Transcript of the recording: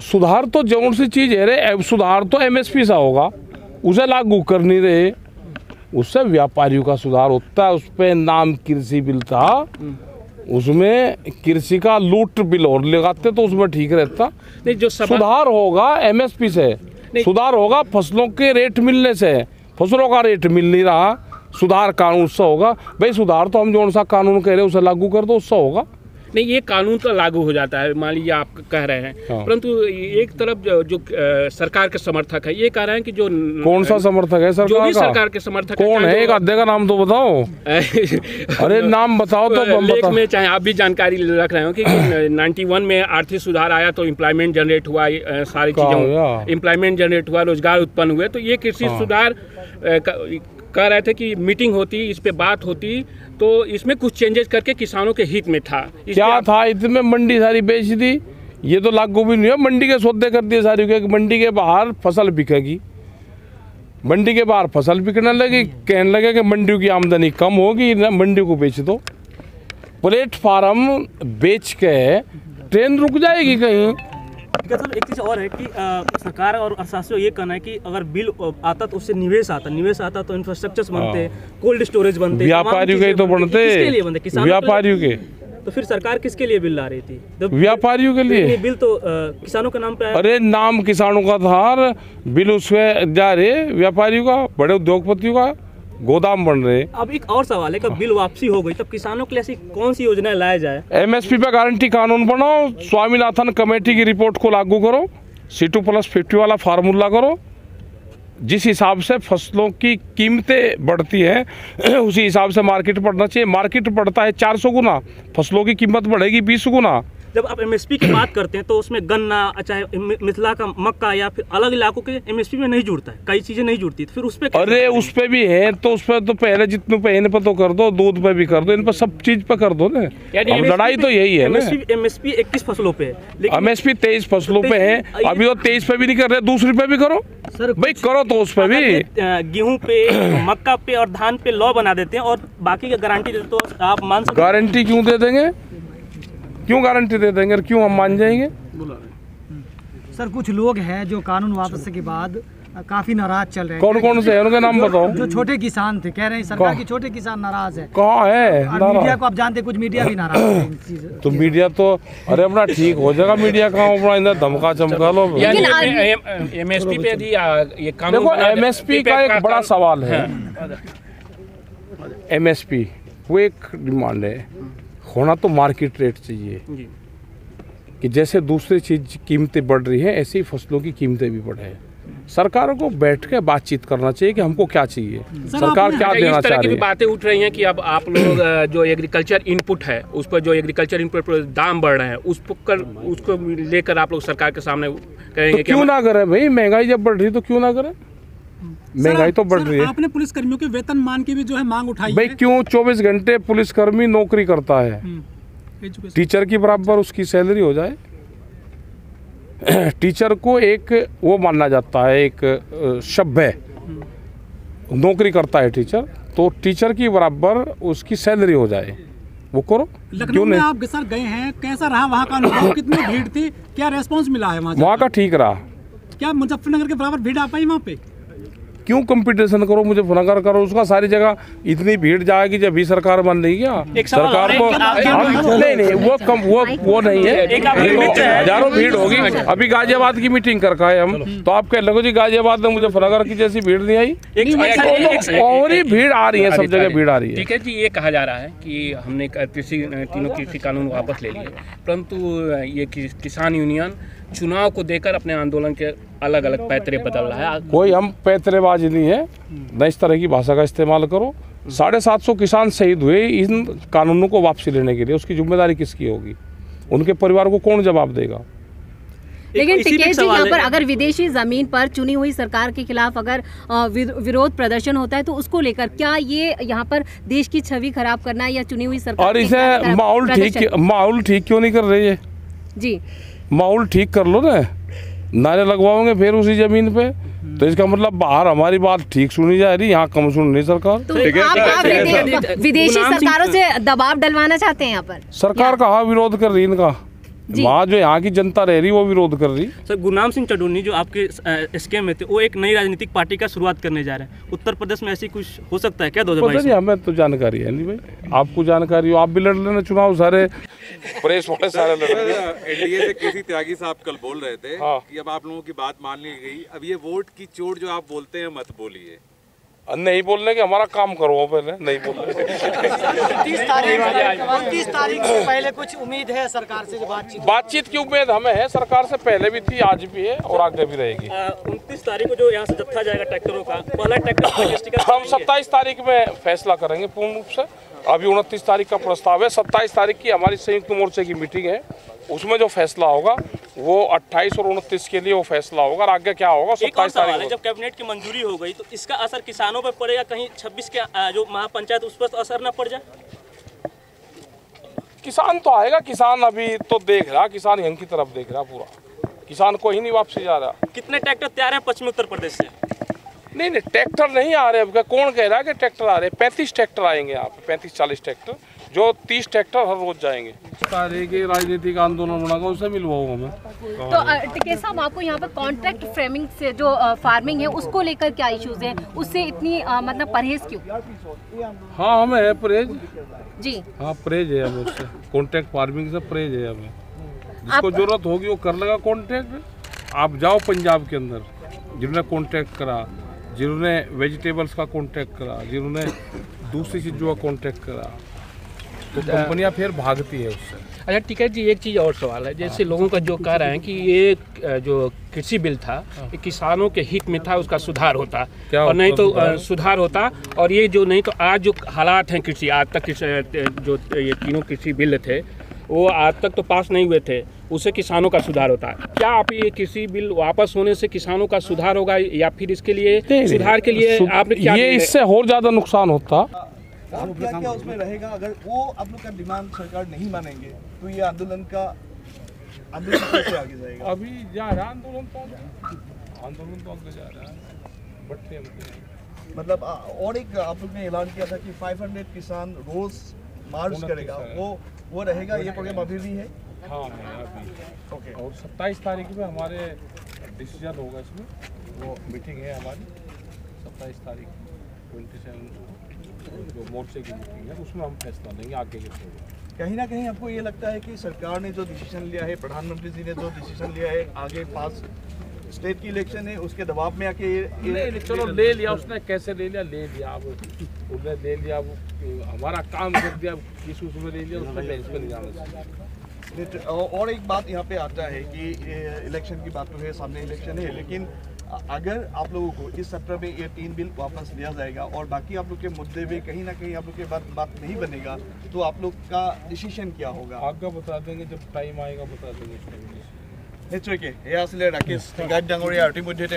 सुधार तो जौन सी चीज़ है रे, सुधार तो एमएसपी सा होगा, उसे लागू कर नहीं रहे, उससे व्यापारियों का सुधार होता है। उस पर नाम कृषि बिल था, उसमें कृषि का लूट बिल और लगाते तो उसमें ठीक रहता। नहीं, जो सुधार होगा एमएसपी से, सुधार होगा फसलों के रेट मिलने से, फसलों का रेट मिल नहीं रहा, सुधार कानून उससे होगा। भाई सुधार तो हम जो सा कानून कह रहे हैं उसे लागू कर दो, उससे होगा। नहीं, ये कानून तो लागू हो जाता है, मान लीजिए आप कह रहे हैं, परंतु एक तरफ जो सरकार के समर्थक है ये कह रहे हैं कि जो कौन सा समर्थक है सरकार जो भी का? सरकार के समर्थक कौन है? एक आधे का नाम तो बताओ। अरे नाम बताओ तो लेख में चाहे आप भी जानकारी रख रहे हो कि 91 में आर्थिक सुधार आया तो एम्प्लॉयमेंट जनरेट हुआ, सारी चीज़ों एम्प्लॉयमेंट जनरेट हुआ, रोजगार उत्पन्न हुए। तो ये कृषि सुधार कह रहे थे कि मीटिंग होती, इस पे बात होती तो इसमें कुछ चेंजेस करके किसानों के हित में था। क्या था इसमें? मंडी सारी बेच दी, ये तो लागू भी नहीं है। मंडी के सौदे कर दिए सारी के, मंडी के बाहर फसल बिकेगी, मंडी के बाहर फसल बिकने लगी, कहने लगे कि मंडियों की आमदनी कम होगी, मंडी को बेच दो। प्लेटफार्म बेच के ट्रेन रुक जाएगी कहीं। एक चीज़ और है कि सरकार और अर्थशास्त्रियों ये कहना है कि अगर बिल आता तो उससे निवेश आता तो इंफ्रास्ट्रक्चर्स बनते, कोल्ड स्टोरेज बनते, व्यापारियों के तो बनते, व्यापारियों के। तो फिर सरकार किसके लिए बिल ला रही थी? व्यापारियों के लिए। बिल तो किसानों के नाम पे आया। अरे नाम किसानों का था और बिल उसमें जा रहे व्यापारियों का, बड़े उद्योगपतियों का गोदाम बन रहे। अब एक और सवाल है कि बिल वापसी हो गई तब किसानों के लिए ऐसी कौन सी योजनाएं लाया जाए? एमएसपी पे गारंटी कानून बनाओ, स्वामीनाथन कमेटी की रिपोर्ट को लागू करो, C2+50 वाला फार्मूला करो, जिस हिसाब से फसलों की कीमतें बढ़ती हैं उसी हिसाब से मार्केट बढ़ना चाहिए। मार्केट बढ़ता है 400 गुना, फसलों की कीमत बढ़ेगी 20 गुना। जब आप एमएसपी की बात करते हैं तो उसमें गन्ना, चाहे मिथिला का मक्का या फिर अलग इलाकों के एमएसपी में नहीं जुड़ता है, कई चीजें नहीं जुड़ती, तो फिर उस पे अरे उस पे भी है तो उस पे तो पहले जितने पे इन पे तो कर दो, दूध पे भी कर दो, इन पर सब चीज पे कर दो ना। अब लड़ाई तो यही है ना। एमएसपी 21 फसलों पे है, एमएसपी 23 फसलों पे है, अभी तो 23 पे भी नहीं कर रहे, दूसरी पे भी करो भाई, करो तो उस पे भी। गेहूं पे, मक्का पे और धान पे लॉ बना देते हैं और बाकी का गारंटी देते तो आप मान सकते। गारंटी क्यों दे देंगे? क्यों गारंटी दे देंगे? क्यों हम मान जाएंगे? सर कुछ लोग हैं जो कानून वापसी के बाद काफी नाराज चल रहे हैं। कौन कौन से हैं उनके नाम बताओ। जो छोटे किसान थे, कह रहे हैं सरकार की छोटे किसान नाराज है। कहाँ है? मीडिया को आप जानते, कुछ मीडिया भी नाराज है। तो मीडिया तो अरे अपना ठीक हो जाएगा, मीडिया कहाँ अपना इधर धमका चमका लो। एमएसपी पे भी ये कानून, देखो एमएसपी का एक बड़ा सवाल है। एमएसपी वो एक डिमांड है, होना तो मार्केट रेट चाहिए कि जैसे दूसरी चीज कीमतें बढ़ रही है ऐसी फसलों की कीमतें भी बढ़े। सरकारों को बैठ के बातचीत करना चाहिए कि हमको क्या चाहिए, सरकार क्या देना चाह रही है। बातें उठ रही हैं कि अब आप लोग जो एग्रीकल्चर इनपुट है उस पर, जो एग्रीकल्चर इनपुट पर दाम बढ़ रहे हैं उसको लेकर आप लोग सरकार के सामने कहेंगे? क्यों ना करें भाई, महंगाई जब बढ़ रही तो क्यों ना करें, महंगाई तो बढ़ रही है। आपने पुलिस कर्मियों के वेतन मान की भी जो है मांग उठाई भाई, क्यों 24 घंटे पुलिसकर्मी नौकरी करता है, टीचर की बराबर उसकी सैलरी हो जाए। टीचर को एक वो मानना जाता है, एक सभ्य नौकरी करता है टीचर, तो टीचर की बराबर उसकी सैलरी हो जाए, वो करो। लखनऊ में आप सर गए हैं, कैसा रहा वहाँ का अनुभव? कितनी भीड़ थी, क्या रेस्पॉन्स मिला है वहाँ का? ठीक रहा। क्या मुजफ्फरनगर के बराबर भीड़ आ पाई वहाँ पे? क्यों कंपटीशन करो, मुझे फनाकार करो उसका, सारी जगह इतनी भीड़ जाएगी जब भी सरकार बन रही क्या? सरकार को नहीं वो नहीं है, हजारों भीड़ होगी। अभी गाजियाबाद की मीटिंग कर का है हम, तो आप कह लगो जी गाजियाबाद में मुझे फनाकार की जैसी भीड़ नहीं आई, और ही भीड़ आ रही है, सब जगह भीड़ आ रही है। ठीक है जी, ये कहा जा रहा है कि हमने तीनों कृषि कानून वापस ले लिए, परंतु ये किसान यूनियन चुनाव को देकर अपने आंदोलन के अलग अलग पैतरे बदल रहा है। कोई हम पैतरेबाजी नहीं है, न इस तरह की भाषा का इस्तेमाल करो। 750 किसान शहीद हुए इन कानूनों को वापसी लेने के लिए, उसकी जिम्मेदारी किसकी होगी? उनके परिवार को कौन जवाब देगा? लेकिन टिकैत जी, यहाँ पर अगर विदेशी जमीन पर चुनी हुई सरकार के खिलाफ अगर विरोध प्रदर्शन होता है तो उसको लेकर क्या ये यहाँ पर देश की छवि खराब करना है या चुनी हुई सरकार? और इसे माहौल ठीक क्यों नहीं कर रही है जी? माहौल ठीक कर लो ना, नारे लगवाओगे फिर उसी जमीन पे, तो इसका मतलब बाहर हमारी बात ठीक सुनी जा रही, यहाँ कम सुन नहीं सरकार। तो आप विदेशी सरकारों से दबाव डलवाना चाहते हैं यहाँ पर? सरकार कहाँ विरोध कर रही इनका? जी। वहाँ जो यहाँ की जनता रह रही वो विरोध कर रही। सर गुरनाम सिंह चड्ढोनी जो आपके स्कैम में थे वो एक नई राजनीतिक पार्टी का शुरुआत करने जा रहे हैं, उत्तर प्रदेश में ऐसी कुछ हो सकता है क्या 2022 नहीं, हमें तो जानकारी है नहीं भाई, आपको जानकारी हो, आप भी लड़ लेना चुनाव, सारे प्रेस वाले सारे लड़ रहे हैं। एनडीए से केसी त्यागी साहब कल बोल रहे थे हाँ। कि अब आप लोगों की बात मान ली गई, अब ये वोट की चोट जो आप बोलते हैं मत बोलिए। नहीं बोलने के हमारा काम करो पहले, नहीं बोलने 29 तारीख से पहले कुछ उम्मीद है सरकार से जो बातचीत की उम्मीद हमें है, सरकार से पहले भी थी, आज भी है और आगे भी रहेगी। 29 तारीख को जो यहाँ से जत्था जाएगा ट्रैक्टरों का, पहला ट्रैक्टर हम 27 तारीख में फैसला करेंगे पूर्ण रूप से। अभी 29 तारीख का प्रस्ताव है, 27 तारीख की हमारी संयुक्त मोर्चे की मीटिंग है, उसमें जो फैसला होगा वो 28 और 29 के लिए वो फैसला होगा, और आगे क्या होगा 27 तारीख को। जब कैबिनेट की मंजूरी हो गई तो इसका असर किसानों पर पड़ेगा, कहीं 26 के जो महापंचायत उस पर असर न पड़ जाए? किसान तो आएगा, किसान अभी तो देख रहा, किसान यहीं की तरफ देख रहा, पूरा किसान कोई नहीं वापसी जा रहा। कितने ट्रैक्टर तैयार हैं पश्चिमी उत्तर प्रदेश से? नहीं ट्रैक्टर नहीं आ रहे, अब कौन कह रहा है कि ट्रैक्टर आ रहे? 35 ट्रैक्टर आएंगे यहाँ पे, 35-40 ट्रैक्टर, जो 30 ट्रैक्टर हर रोज जाएंगे। राजनीतिक आंदोलन बनागा, उससे मिलवाओ हमें। तो टिकैत साहब, आपको यहाँ पर कॉन्ट्रैक्ट फ्रेमिंग से जो फार्मिंग है उसको लेकर क्या इश्यूज हैं, उससे इतनी मतलब परहेज क्यों? हाँ हमें है परहेज जी, हाँ परहेज है हमें उससे, कॉन्ट्रैक्ट फार्मिंग से परहेज है हमें। जिसको जरूरत होगी वो कर लेगा कॉन्ट्रैक्ट। आप जाओ पंजाब के अंदर, जिन्होंने कॉन्ट्रैक्ट करा, जिन्होंने वेजिटेबल्स का कॉन्ट्रैक्ट करा, जिन्होंने दूसरी चीज़ों का कॉन्ट्रैक्ट करा, तो कंपनियां फिर भागती है उससे। अच्छा टिकैत जी, एक चीज़ और सवाल है, जैसे लोगों का जो कह रहे हैं कि ये जो कृषि बिल था ये किसानों के हित में था, उसका सुधार होता और नहीं तो सुधार होता, और ये जो नहीं तो आज जो हालात हैं कृषि, आज तक जो ये तीनों कृषि बिल थे वो आज तक तो पास नहीं हुए थे, उससे किसानों का सुधार होता है। क्या आप ये कृषि बिल वापस होने से किसानों का सुधार होगा, या फिर इसके लिए सुधार के लिए आपने क्या? ये इससे और ज़्यादा नुकसान होता। क्या उसमें रहेगा अगर वो आप लोग का डिमांड सरकार नहीं मानेंगे तो ये आंदोलन कैसे आगे जाएगा? अभी जा रहा आंदोलन तो आगे जा रहा है, बट्टे मतलब और एक आप लोग ने ऐलान किया था कि 500 किसान रोज मार्च करेगा, वो रहेगा, ये प्रोग्राम अभी भी है? हाँ है अभी। ओके। और 27 तारीख में हमारे डिसीजन होगा इसमें, वो मीटिंग है हमारी 27 तारीख 27 जो मोर्चे की मीटिंग है, उसमें हम फैसला लेंगे आगे के प्रोग्राम। कहीं ना कहीं आपको ये लगता है कि सरकार ने जो डिसीजन लिया है, प्रधानमंत्री जी ने जो डिसीजन लिया है, आगे पास स्टेट की इलेक्शन है उसके दबाव में आके नहीं, चलो ले लिया उसने, कैसे ले लिया, ले लिया, अब उसने ले लिया, हमारा काम कर दिया, किस उसमें ले लिया, उसने बेंच पे नहीं जाना। और एक बात यहाँ पे आता है कि इलेक्शन की बात तो है, सामने इलेक्शन है, लेकिन अगर आप लोगों को इस सत्र में ये 3 बिल वापस लिया जाएगा और बाकी आप लोग के मुद्दे भी कहीं ना कहीं आप लोग के बात नहीं बनेगा, तो आप लोग का डिसीजन क्या होगा? आगे बता देंगे, जब टाइम आएगा बता देंगे। निश्चय के राकेश टिकैत डांगरिया इतिमध्ये